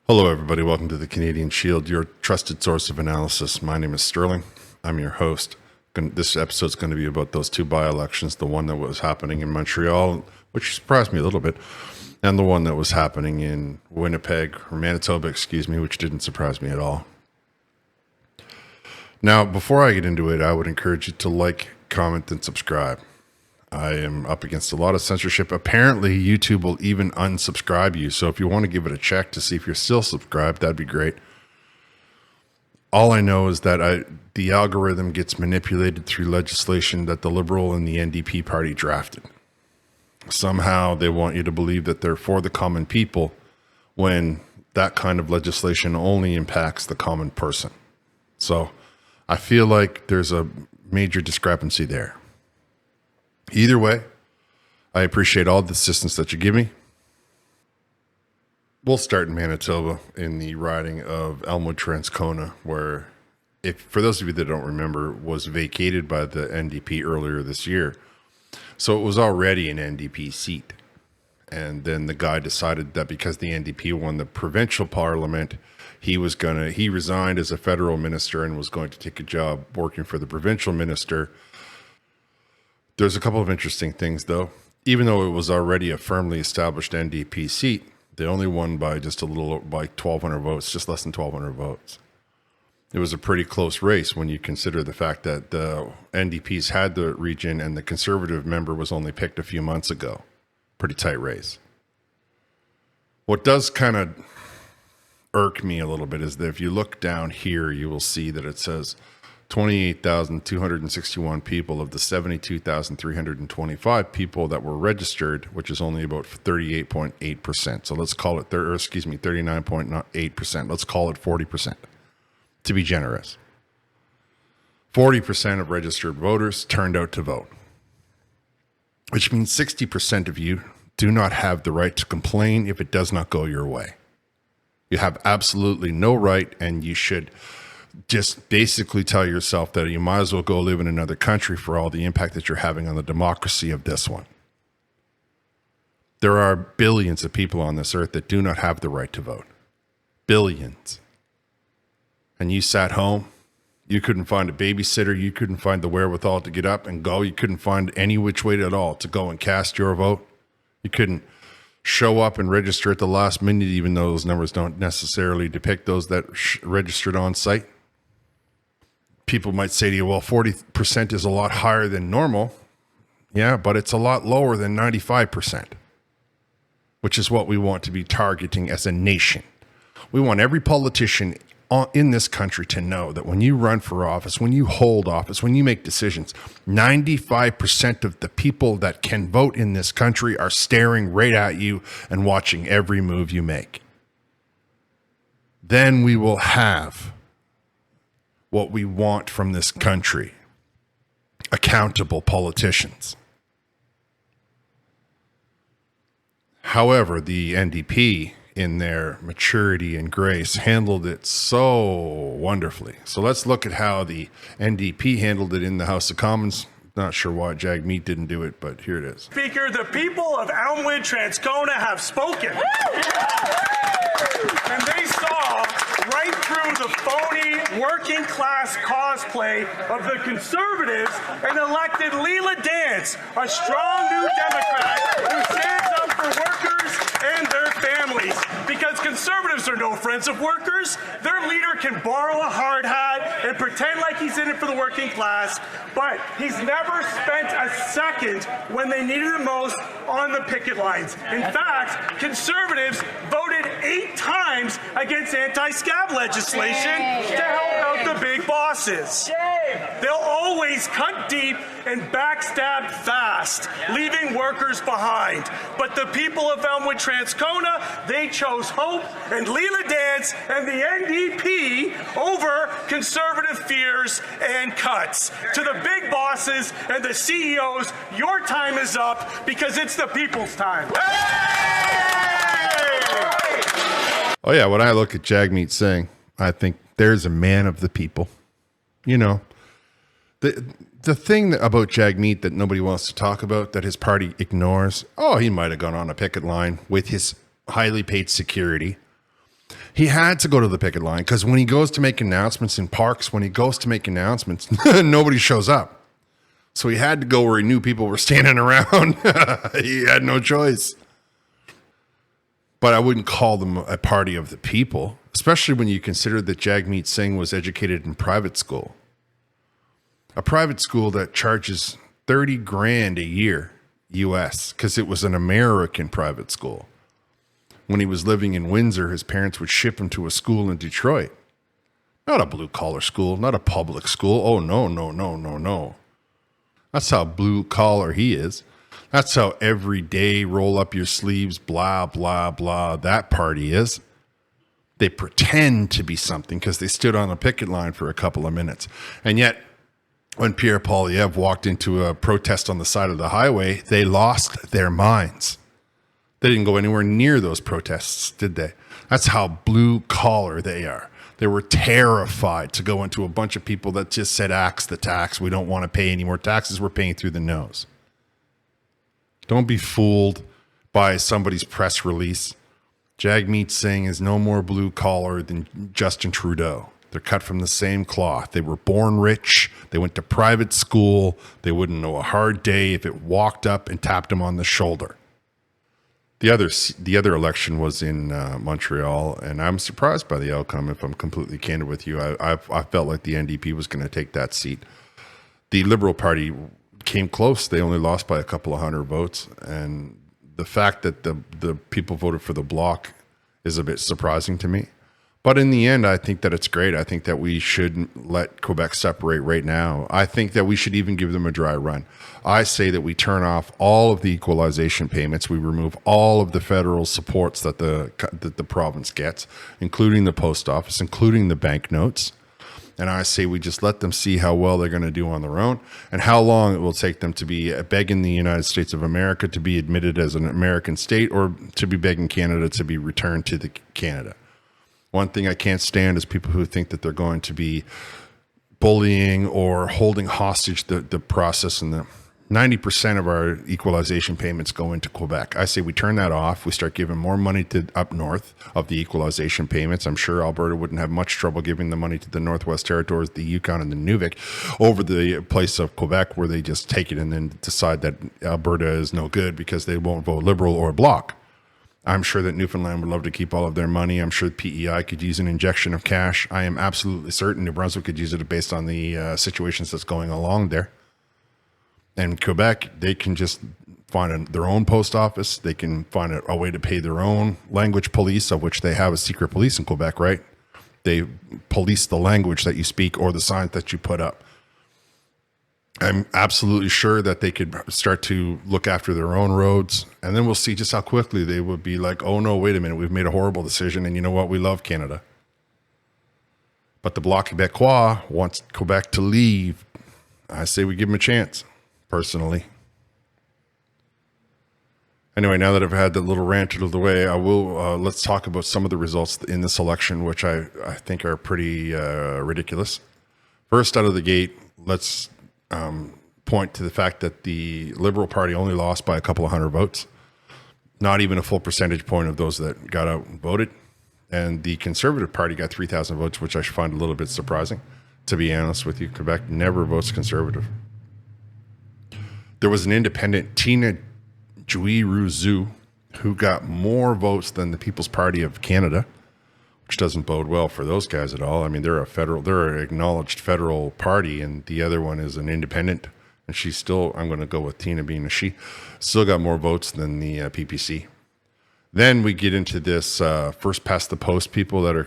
Hello, everybody. Welcome to the Canadian Shield, your trusted source of analysis. My name is Sterling. I'm your host. This episode is going to be about those two by-elections, the one that was happening in Montreal, which surprised me a little bit, and the one that was happening in Winnipeg, or Manitoba, which didn't surprise me at all. Now, before I get into it, I would encourage you to like, comment, and subscribe. I am up against a lot of censorship. Apparently, YouTube will even unsubscribe you. So if you want to give it a check to see if you're still subscribed, that'd be great. All I know is that the algorithm gets manipulated through legislation that the Liberal and the NDP party drafted. Somehow they want you to believe that they're for the common people when that kind of legislation only impacts the common person. So I feel like there's a major discrepancy there. Either way, I appreciate all the assistance that you give me. We'll start in Manitoba in the riding of Elmwood-Transcona, where, for those of you that don't remember, was vacated by the NDP earlier this year. So it was already an NDP seat. And then the guy decided that because the NDP won the provincial parliament, he resigned as a federal minister and was going to take a job working for the provincial minister. There's a couple of interesting things, though. Even though it was already a firmly established NDP seat, they only won by just by 1,200 votes, just less than 1,200 votes. It was a pretty close race when you consider the fact that the NDPs had the region and the Conservative member was only picked a few months ago. Pretty tight race. What does kind of irk me a little bit is that if you look down here, you will see that it says 28,261 people of the 72,325 people that were registered, which is only about 38.8%. So let's call it, 39.8%. Let's call it 40%, to be generous. 40% of registered voters turned out to vote, which means 60% of you do not have the right to complain if it does not go your way. You have absolutely no right, and you should just basically tell yourself that you might as well go live in another country for all the impact that you're having on the democracy of this one. There are billions of people on this earth that do not have the right to vote. Billions. And you sat home. You couldn't find a babysitter. You couldn't find the wherewithal to get up and go. You couldn't find any which way at all to go and cast your vote. You couldn't show up and register at the last minute, even though those numbers don't necessarily depict those that registered on site. People might say to you, well, 40% is a lot higher than normal. Yeah, but it's a lot lower than 95%, which is what we want to be targeting as a nation. We want every politician in this country to know that when you run for office, when you hold office, when you make decisions, 95% of the people that can vote in this country are staring right at you and watching every move you make. Then we will have what we want from this country: accountable politicians. However, the NDP, in their maturity and grace, handled it so wonderfully. So let's look at how the NDP handled it in the House of Commons. Not sure why Jagmeet didn't do it, but here it is. Speaker, the people of Elmwood-Transcona have spoken. And they saw right through the phony working class cosplay of the Conservatives and elected Leela Dance, a strong new Democrat who stands up for workers and their families. Because Conservatives are no friends of workers. Their leader can borrow a hard hat and pretend like he's in it for the working class, but he's never spent a second when they needed it most on the picket lines. In fact, Conservatives voted 8 times against anti-scab legislation to help out the big bosses. They'll always cut deep and backstab fast, leaving workers behind. But the people of Elmwood-Transcona, they chose hope and Leela Dance and the NDP over conservative fears and cuts. To the big bosses and the CEOs, your time is up because it's the people's time. Oh yeah, when I look at Jagmeet Singh, I think there's a man of the people. You know, the thing about Jagmeet that nobody wants to talk about, that his party ignores, he might have gone on a picket line with his highly paid security. He had to go to the picket line because when he goes to make announcements in parks, when he goes to make announcements, nobody shows up. So he had to go where he knew people were standing around. He had no choice. But I wouldn't call them a party of the people, especially when you consider that Jagmeet Singh was educated in private school. A private school that charges $30,000 a year US because it was an American private school. When he was living in Windsor, his parents would ship him to a school in Detroit. Not a blue-collar school, not a public school. Oh, no, no, no, no, no. That's how blue-collar he is. That's how everyday roll up your sleeves, blah, blah, blah, that party is. They pretend to be something because they stood on a picket line for a couple of minutes. And yet, when Pierre Poilievre walked into a protest on the side of the highway, they lost their minds. They didn't go anywhere near those protests, did they? That's how blue collar they are. They were terrified to go into a bunch of people that just said, axe the tax. We don't want to pay any more taxes. We're paying through the nose. Don't be fooled by somebody's press release. Jagmeet Singh is no more blue collar than Justin Trudeau. They're cut from the same cloth. They were born rich. They went to private school. They wouldn't know a hard day if it walked up and tapped them on the shoulder. The other election was in Montreal, and I'm surprised by the outcome. If I'm completely candid with you, I felt like the NDP was going to take that seat. The Liberal Party came close. They only lost by a couple of hundred votes, and the fact that the people voted for the Bloc is a bit surprising to me. But in the end, I think that it's great. I think that we shouldn't let Quebec separate right now. I think that we should even give them a dry run. I say that we turn off all of the equalization payments. We remove all of the federal supports that the province gets, including the post office, including the banknotes. And I say we just let them see how well they're going to do on their own and how long it will take them to be begging the United States of America to be admitted as an American state or to be begging Canada to be returned to Canada. One thing I can't stand is people who think that they're going to be bullying or holding hostage the process, and the 90% of our equalization payments go into Quebec. I say we turn that off. We start giving more money to up north of the equalization payments. I'm sure Alberta wouldn't have much trouble giving the money to the Northwest Territories, the Yukon, and the Nunavik over the place of Quebec, where they just take it and then decide that Alberta is no good because they won't vote Liberal or Bloc. I'm sure that Newfoundland would love to keep all of their money. I'm sure PEI could use an injection of cash. I am absolutely certain New Brunswick could use it based on the situations that's going along there. And Quebec, they can just find their own post office. They can find a way to pay their own language police, of which they have a secret police in Quebec, right? They police the language that you speak or the signs that you put up. I'm absolutely sure that they could start to look after their own roads, and then we'll see just how quickly they would be like, oh no, wait a minute, we've made a horrible decision, and you know what, we love Canada. But the Bloc Québécois wants Quebec to leave. I say we give them a chance, personally. Anyway, now that I've had that little rant out of the way, I will let's talk about some of the results in this election, which I think are pretty ridiculous. First out of the gate, let's point to the fact that the Liberal Party only lost by a couple of hundred votes, not even a full percentage point of those that got out and voted. And the Conservative Party got 3,000 votes, which I find a little bit surprising, to be honest with you. Quebec never votes Conservative. There was an independent, Tina Jouy-Rouzou, who got more votes than the People's Party of Canada, which doesn't bode well for those guys at all. I mean, they're an acknowledged federal party, and the other one is an independent. And she's still, I'm going to go with Tina being a she, still got more votes than the PPC. Then we get into this first past the post people that are,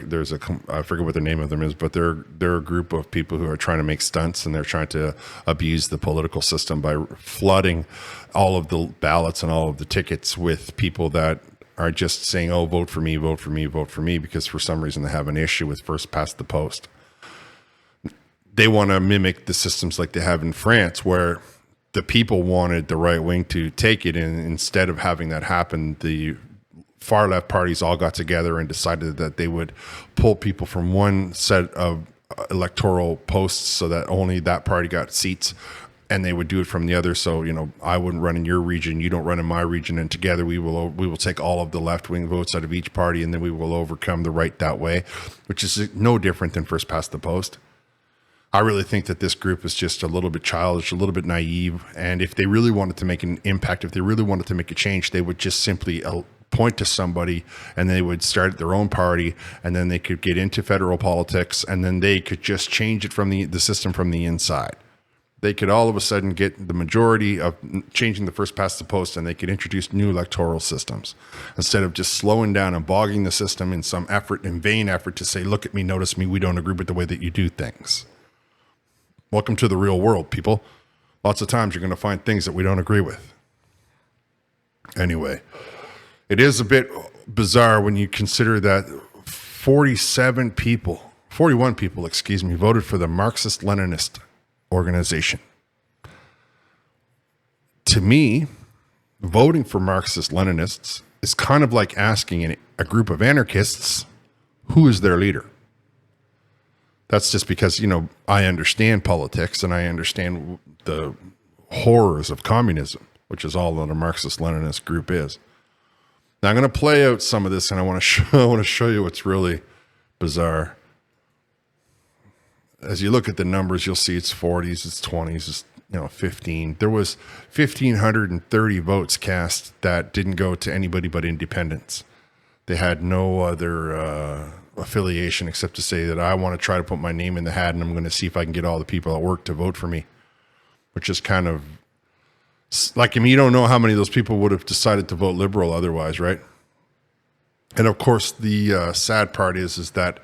I forget what the name of them is, but they're a group of people who are trying to make stunts, and they're trying to abuse the political system by flooding all of the ballots and all of the tickets with people that are just saying, oh, vote for me, vote for me, vote for me, because for some reason they have an issue with first past the post. They want to mimic the systems like they have in France, where the people wanted the right wing to take it, and instead of having that happen, the far left parties all got together and decided that they would pull people from one set of electoral posts so that only that party got seats and they would do it from the other. So, I wouldn't run in your region, you don't run in my region, and together we will take all of the left-wing votes out of each party, and then we will overcome the right that way, which is no different than first past the post. I really think that this group is just a little bit childish, a little bit naive, and if they really wanted to make an impact, if they really wanted to make a change, they would just simply point to somebody, and they would start their own party, and then they could get into federal politics, and then they could just change it from the system from the inside. They could all of a sudden get the majority of changing the first past the post, and they could introduce new electoral systems instead of just slowing down and bogging the system in some effort, in vain effort to say, look at me, notice me, we don't agree with the way that you do things. Welcome to the real world, people. Lots of times you're going to find things that we don't agree with. Anyway, it is a bit bizarre when you consider that 41 people, voted for the Marxist-Leninist organization. To me, voting for Marxist-Leninists is kind of like asking a group of anarchists who is their leader. That's just because, I understand politics and I understand the horrors of communism, which is all that a Marxist-Leninist group is. Now I'm going to play out some of this, and I want to show you what's really bizarre. As you look at the numbers, you'll see it's 40s, it's 20s, it's 15. There was 1,530 votes cast that didn't go to anybody but independents. They had no other affiliation except to say that I want to try to put my name in the hat, and I'm going to see if I can get all the people at work to vote for me, which is kind of like, you don't know how many of those people would have decided to vote Liberal otherwise, right? And of course, the sad part is that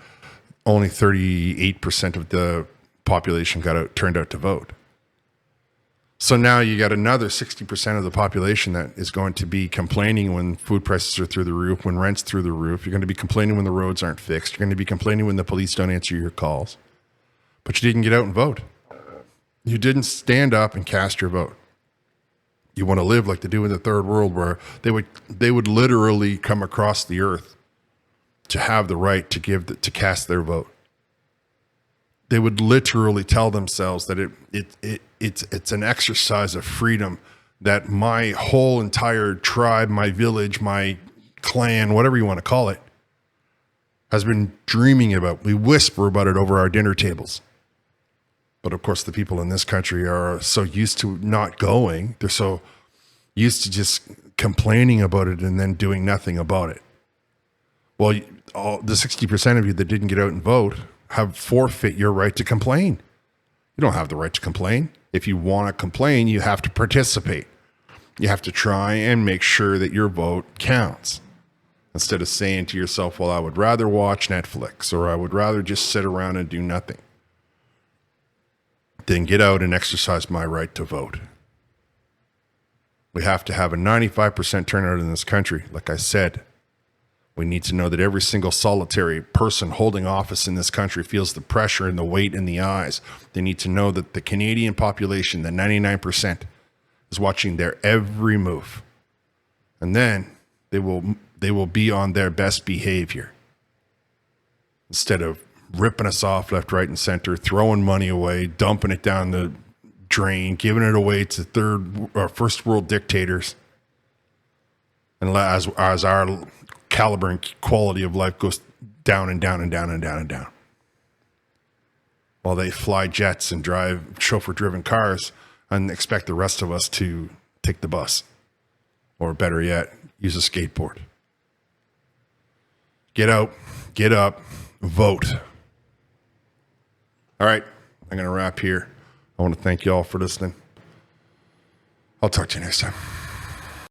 only 38% of the population turned out to vote. So now you got another 60% of the population that is going to be complaining when food prices are through the roof, when rent's through the roof. You're going to be complaining when the roads aren't fixed. You're going to be complaining when the police don't answer your calls. But you didn't get out and vote. You didn't stand up and cast your vote. You want to live like they do in the third world, where they would literally come across the earth to have the right to cast their vote. They would literally tell themselves that it's an exercise of freedom that my whole entire tribe, my village, my clan, whatever you want to call it, has been dreaming about. We whisper about it over our dinner tables. But of course, the people in this country are so used to not going. They're so used to just complaining about it and then doing nothing about it. Well, the 60% of you that didn't get out and vote have forfeit your right to complain. You don't have the right to complain. If you want to complain, you have to participate. You have to try and make sure that your vote counts. Instead of saying to yourself, well, I would rather watch Netflix, or I would rather just sit around and do nothing. Then get out and exercise my right to vote. We have to have a 95% turnout in this country. Like I said, we need to know that every single solitary person holding office in this country feels the pressure and the weight in the eyes. They need to know that the Canadian population, the 99%, is watching their every move. And then they will be on their best behavior. Instead of ripping us off left, right, and center, throwing money away, dumping it down the drain, giving it away to third or first world dictators. And as our caliber and quality of life goes down and down and down and down and down. While they fly jets and drive chauffeur-driven cars and expect the rest of us to take the bus. Or better yet, use a skateboard. Get out, get up, vote. All right, I'm going to wrap here. I want to thank you all for listening. I'll talk to you next time.